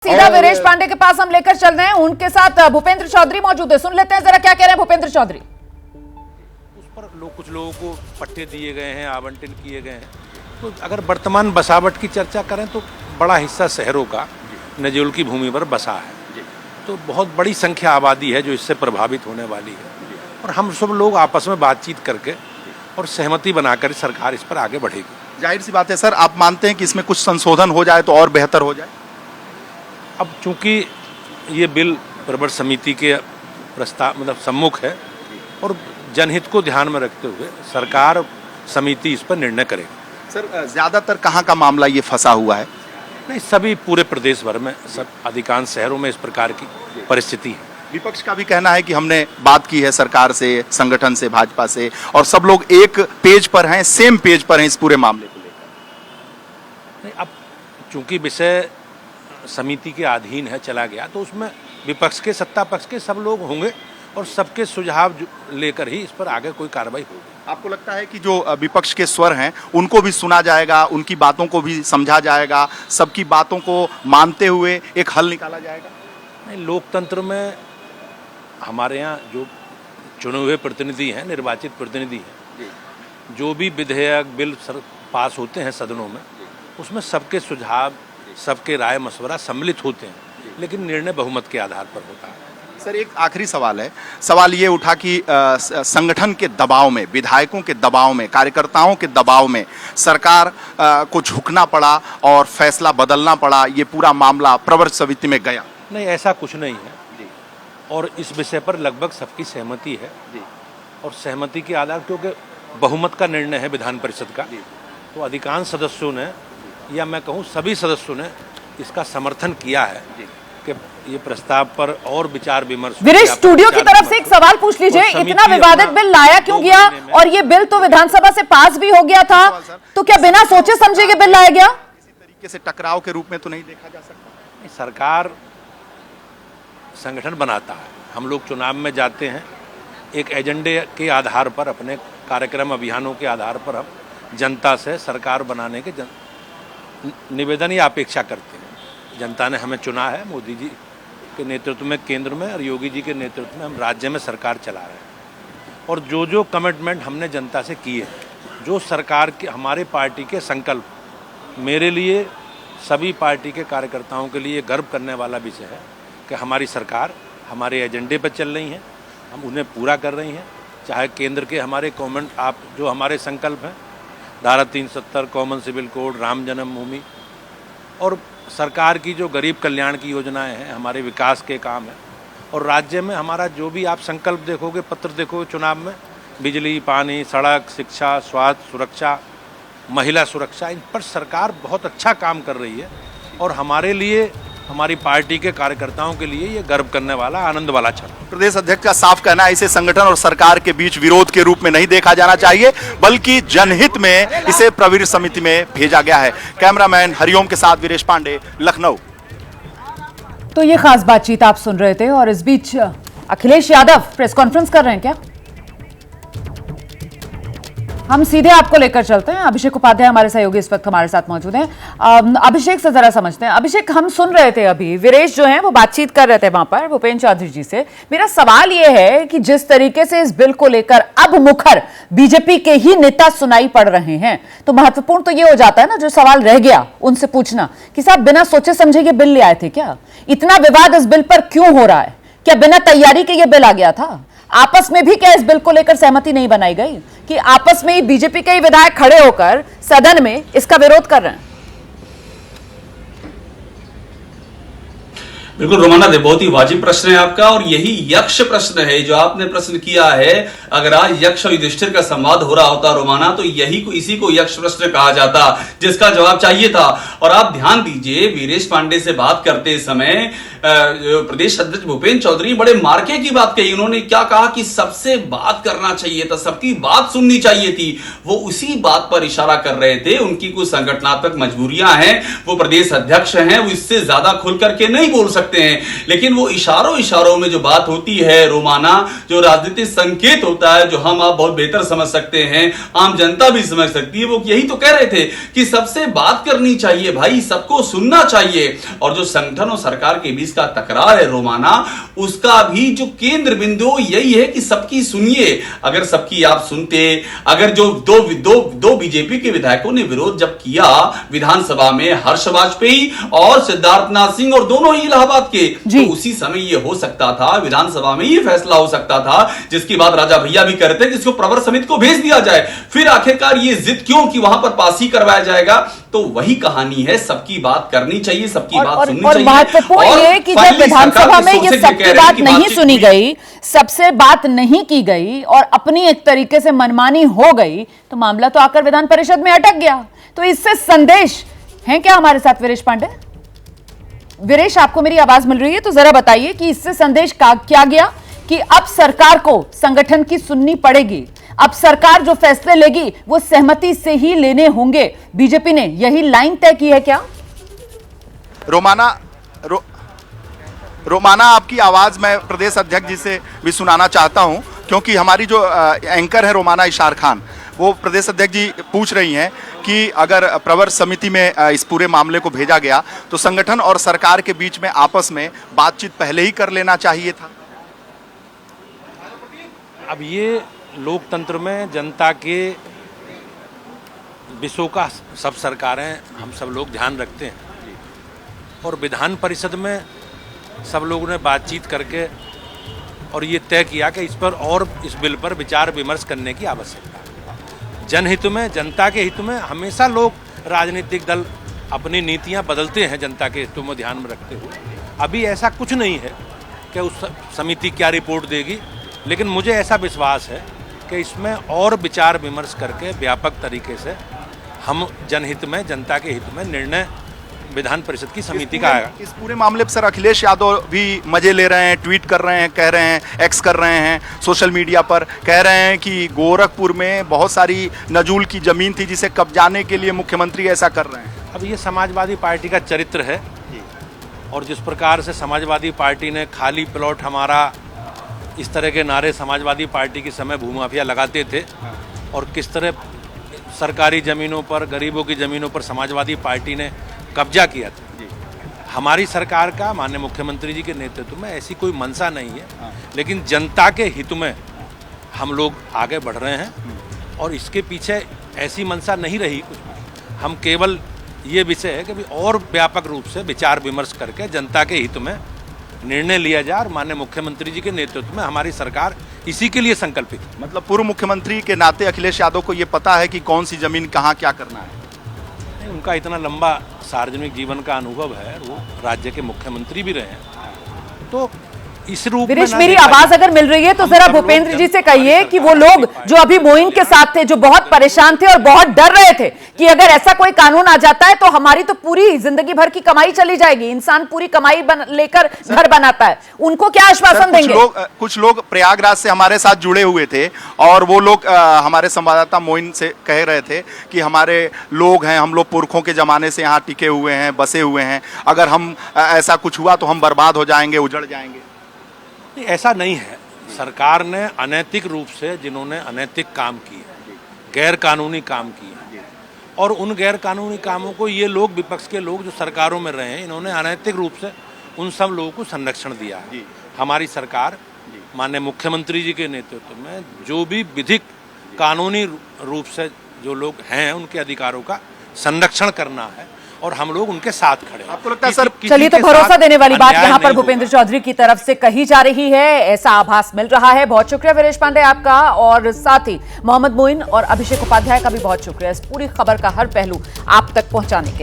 सीधा वीरेश पांडे के पास हम लेकर चल रहे हैं। उनके साथ भूपेंद्र चौधरी मौजूद है। सुन लेते हैं जरा क्या कह रहे हैं भूपेंद्र चौधरी। उस पर कुछ लोगों को पट्टे दिए गए हैं, आवंटन किए गए हैं। तो अगर वर्तमान बसावट की चर्चा करें तो बड़ा हिस्सा शहरों का नजोल की भूमि पर बसा है, तो बहुत बड़ी संख्या आबादी है जो इससे प्रभावित होने वाली है। और हम सब लोग आपस में बातचीत करके और सहमति बनाकर सरकार इस पर आगे बढ़ेगी। जाहिर सी बात है सर, आप मानते हैं कि इसमें कुछ संशोधन हो जाए तो और बेहतर हो जाए? अब चूंकि ये बिल प्रवर समिति के प्रस्ताव सम्मुख है और जनहित को ध्यान में रखते हुए सरकार समिति इस पर निर्णय करेगी। सर, ज्यादातर कहाँ का मामला ये फंसा हुआ है? नहीं, सभी पूरे प्रदेश भर में सब अधिकांश शहरों में इस प्रकार की परिस्थिति है। विपक्ष का भी कहना है कि हमने बात की है सरकार से, संगठन से, भाजपा से, और सब लोग एक पेज पर हैं, सेम पेज पर हैं इस पूरे मामले को लेकर। नहीं, अब चूंकि विषय समिति के अधीन है, चला गया, तो उसमें विपक्ष के, सत्ता पक्ष के सब लोग होंगे और सबके सुझाव लेकर ही इस पर आगे कोई कार्रवाई होगी। आपको लगता है कि जो विपक्ष के स्वर हैं उनको भी सुना जाएगा, उनकी बातों को भी समझा जाएगा, सबकी बातों को मानते हुए एक हल निकाला जाएगा? नहीं, लोकतंत्र में हमारे यहाँ जो चुने हुए प्रतिनिधि हैं, निर्वाचित प्रतिनिधि हैं, जो भी विधेयक बिल पास होते हैं सदनों में, उसमें सबके सुझाव, सबके राय मशवरा सम्मिलित होते हैं, लेकिन निर्णय बहुमत के आधार पर होता है। सर, एक आखिरी सवाल है। सवाल ये उठा कि संगठन के दबाव में, विधायकों के दबाव में, कार्यकर्ताओं के दबाव में सरकार को झुकना पड़ा और फैसला बदलना पड़ा, ये पूरा मामला प्रवर समिति में गया। नहीं, ऐसा कुछ नहीं है और इस विषय पर लगभग सबकी सहमति है और सहमति के आधार, क्योंकि बहुमत का निर्णय है विधान परिषद का, तो अधिकांश सदस्यों ने, या मैं कहूँ सभी सदस्यों ने इसका समर्थन किया है कि ये प्रस्ताव पर और विचार विमर्श। वीरेश, स्टूडियो की तरफ से एक सवाल पूछ लीजिए, इतना विवादित बिल लाया क्यों गया? और ये बिल तो विधानसभा से पास भी हो गया था, तो क्या बिना सोचे समझे के बिल लाया गया? किसी तरीके से टकराव के रूप में तो नहीं देखा जा सकता? सरकार संगठन बनाता है, हम लोग चुनाव में जाते हैं, एक एजेंडे के आधार पर, अपने कार्यक्रम अभियानों के आधार पर हम जनता से सरकार बनाने के निवेदन या अपेक्षा करते हैं। जनता ने हमें चुना है, मोदी जी के नेतृत्व में केंद्र में और योगी जी के नेतृत्व में हम राज्य में सरकार चला रहे हैं। और जो जो कमिटमेंट हमने जनता से किए, जो सरकार के, हमारे पार्टी के संकल्प, मेरे लिए, सभी पार्टी के कार्यकर्ताओं के लिए गर्व करने वाला विषय है कि हमारी सरकार हमारे एजेंडे पर चल रही है, हम उन्हें पूरा कर रही हैं। चाहे केंद्र के हमारे कॉमन, आप जो हमारे संकल्प हैं, धारा 370, कॉमन सिविल कोड, राम जन्मभूमि, और सरकार की जो गरीब कल्याण की योजनाएं हैं, हमारे विकास के काम हैं, और राज्य में हमारा जो भी आप संकल्प देखोगे, पत्र देखोगे चुनाव में, बिजली, पानी, सड़क, शिक्षा, स्वास्थ्य, सुरक्षा, महिला सुरक्षा, इन पर सरकार बहुत अच्छा काम कर रही है। और हमारे लिए, हमारी पार्टी के कार्यकर्ताओं के लिए ये गर्व करने वाला, आनंद वाला क्षण। प्रदेश अध्यक्ष का साफ कहना है, इसे संगठन और सरकार के बीच विरोध के रूप में नहीं देखा जाना चाहिए, बल्कि जनहित में इसे प्रवर समिति में भेजा गया है। कैमरामैन हरिओम के साथ वीरेश पांडे, लखनऊ। तो ये खास बातचीत आप सुन रहे थे, और इस बीच अखिलेश यादव प्रेस कॉन्फ्रेंस कर रहे हैं क्या? हम सीधे आपको लेकर चलते हैं। अभिषेक उपाध्याय हमारे सहयोगी इस वक्त हमारे साथ मौजूद हैं। अभिषेक से जरा समझते हैं। अभिषेक, हम सुन रहे थे अभी वीरेश जो हैं वो बातचीत कर रहे थे वहां पर भूपेंद्र चौधरी जी से। मेरा सवाल ये है कि जिस तरीके से इस बिल को लेकर अब मुखर बीजेपी के ही नेता सुनाई पड़ रहे हैं, तो महत्वपूर्ण तो ये हो जाता है ना, जो सवाल रह गया उनसे पूछना कि साहब बिना सोचे समझे ये बिल ले आए थे क्या? इतना विवाद इस बिल पर क्यों हो रहा है? क्या बिना तैयारी के ये बिल आ गया था? आपस में भी क्या इस बिल को लेकर सहमति नहीं बनाई गई कि आपस में ही बीजेपी के ही विधायक खड़े होकर सदन में इसका विरोध कर रहे हैं? बिल्कुल रोमाना दे, बहुत ही वाजिब प्रश्न है आपका, और यही यक्ष प्रश्न है जो आपने प्रश्न किया है। अगर आज यक्ष और युधिष्ठिर का संवाद हो रहा होता रोमाना, तो इसी को यक्ष प्रश्न कहा जाता, जिसका जवाब चाहिए था। और आप ध्यान दीजिए, वीरेश पांडे से बात करते समय प्रदेश अध्यक्ष भूपेंद्र चौधरी बड़े मार्के की बात कही। उन्होंने क्या कहा कि सबसे बात करना चाहिए था, सबकी बात सुननी चाहिए थी। वो उसी बात पर इशारा कर रहे थे। उनकी कुछ संगठनात्मक मजबूरियां हैं, वो प्रदेश अध्यक्ष हैं, वो इससे ज्यादा खुल करके नहीं बोल सकते हैं, लेकिन वो इशारों में जो बात होती है रोमाना, जो राजनीतिक संकेत होता है, जो हम आप बहुत बेहतर समझ सकते हैं, आम जनता भी समझ सकती है, वो यही तो कह रहे थे कि सबसे बात करनी चाहिए चाहिए भाई, सबको सुनना चाहिए। और जो संगठन और सरकार के बीच का तकरार है रोमाना, उसका भी जो केंद्र बिंदु यही है कि सबकी सुनिए। अगर सबकी आप सुनते, अगर जो दो बीजेपी के विधायकों ने विरोध जब किया विधानसभा में, हर्ष वाजपेयी और सिद्धार्थनाथ सिंह, और दोनों ही इलाहाबाद के, तो उसी समय ये हो सकता था, विधानसभा में ये फैसला हो सकता था, जिसकी बात राजा भैया भी करते हैं कि इसको प्रवर समिति को भेज दिया जाए। फिर आखिरकार ये जिद क्यों कि वहां पर पास ही करवाया जाएगा? तो वही कहानी है, सबकी बात करनी चाहिए, सबकी बात सुननी चाहिए। और महत्वपूर्ण ये कि जब विधानसभा में ये सबकी बात नहीं सुनी गई, सबसे बात नहीं की गई और अपनी एक तरीके से मनमानी हो गई, तो मामला तो आकर विधान परिषद में अटक गया। तो इससे संदेश है क्या हमारे साथ वीरेश पांडे? वीरेश, आपको मेरी आवाज मिल रही है तो जरा बताइए कि इससे संदेश क्या गया कि अब सरकार को संगठन की सुननी पड़ेगी, अब सरकार जो फैसले लेगी वो सहमति से ही लेने होंगे। बीजेपी ने यही लाइन तय की है क्या? रोमाना आपकी आवाज मैं प्रदेश अध्यक्ष जी से भी सुनाना चाहता हूं, क्योंकि हमारी जो एंकर है रोमाना इशार खान, वो प्रदेश अध्यक्ष जी पूछ रही हैं कि अगर प्रवर समिति में इस पूरे मामले को भेजा गया तो संगठन और सरकार के बीच में आपस में बातचीत पहले ही कर लेना चाहिए था। अब ये लोकतंत्र में जनता के विषयों का सब सरकारें, हम सब लोग ध्यान रखते हैं, और विधान परिषद में सब लोगों ने बातचीत करके और ये तय किया कि इस पर और इस बिल पर विचार विमर्श करने की आवश्यकता है। जनहित में, जनता के हित में हमेशा लोग, राजनीतिक दल अपनी नीतियां बदलते हैं जनता के हितों में ध्यान में रखते हुए। अभी ऐसा कुछ नहीं है कि उस समिति क्या रिपोर्ट देगी, लेकिन मुझे ऐसा विश्वास है कि इसमें और विचार विमर्श करके व्यापक तरीके से हम जनहित में, जनता के हित में निर्णय विधान परिषद की समिति का आएगा। इस पूरे मामले पर सर अखिलेश यादव भी मजे ले रहे हैं, ट्वीट कर रहे हैं, कह रहे हैं, एक्स कर रहे हैं, सोशल मीडिया पर कह रहे हैं कि गोरखपुर में बहुत सारी नजूल की जमीन थी जिसे कब्जाने के लिए मुख्यमंत्री ऐसा कर रहे हैं। अब ये समाजवादी पार्टी का चरित्र है, और जिस प्रकार से समाजवादी पार्टी ने खाली प्लॉट हमारा, इस तरह के नारे समाजवादी पार्टी के समय भूमाफिया लगाते थे, और किस तरह सरकारी ज़मीनों पर, गरीबों की ज़मीनों पर समाजवादी पार्टी ने कब्जा किया था। हमारी सरकार का, माननीय मुख्यमंत्री जी के नेतृत्व में ऐसी कोई मंशा नहीं है, लेकिन जनता के हित में हम लोग आगे बढ़ रहे हैं, और इसके पीछे ऐसी मंशा नहीं रही कुछ। हम केवल ये विषय है कि भी और व्यापक रूप से विचार विमर्श करके जनता के हित में निर्णय लिया जाए, और माननीय मुख्यमंत्री जी के नेतृत्व में हमारी सरकार इसी के लिए संकल्पित है। मतलब पूर्व मुख्यमंत्री के नाते अखिलेश यादव को ये पता है कि कौन सी जमीन कहाँ क्या करना है? नहीं, उनका इतना लंबा सार्वजनिक जीवन का अनुभव है, वो राज्य के मुख्यमंत्री भी रहे हैं, तो इस रूप में वीरेश, मेरी आवाज अगर मिल रही है तो जरा भूपेंद्र जी से कहिए कि वो लोग जो अभी मोइन के साथ थे, जो बहुत परेशान थे और बहुत डर रहे थे कि अगर ऐसा कोई कानून आ जाता है तो हमारी तो पूरी जिंदगी भर की कमाई चली जाएगी, इंसान पूरी कमाई लेकर घर बनाता है, उनको क्या आश्वासन देंगे? कुछ लोग प्रयागराज से हमारे साथ जुड़े हुए थे, और वो लोग हमारे संवाददाता मोइन से कह रहे थे कि हमारे लोग हैं, हम लोग पुरखों के जमाने से यहाँ टिके हुए हैं, बसे हुए हैं, अगर हम ऐसा कुछ हुआ तो हम बर्बाद हो जाएंगे, उजड़ जाएंगे। ऐसा नहीं है। सरकार ने अनैतिक रूप से, जिन्होंने अनैतिक काम किए, गैर कानूनी काम किए, और उन गैर कानूनी कामों को ये लोग, विपक्ष के लोग जो सरकारों में रहे हैं, इन्होंने अनैतिक रूप से उन सब लोगों को संरक्षण दिया है। हमारी सरकार माननीय मुख्यमंत्री जी के नेतृत्व में जो भी विधिक कानूनी रूप से जो लोग हैं, उनके अधिकारों का संरक्षण करना है, और हम लोग उनके साथ खड़े हैं। आपको लगता है सर? चलिए, तो भरोसा देने वाली बात यहां पर भूपेंद्र चौधरी की तरफ से कही जा रही है, ऐसा आभास मिल रहा है। बहुत शुक्रिया वीरेश पांडे आपका, और साथ ही मोहम्मद मोइन और अभिषेक उपाध्याय का भी बहुत शुक्रिया इस पूरी खबर का हर पहलू आप तक पहुंचाने के लिए।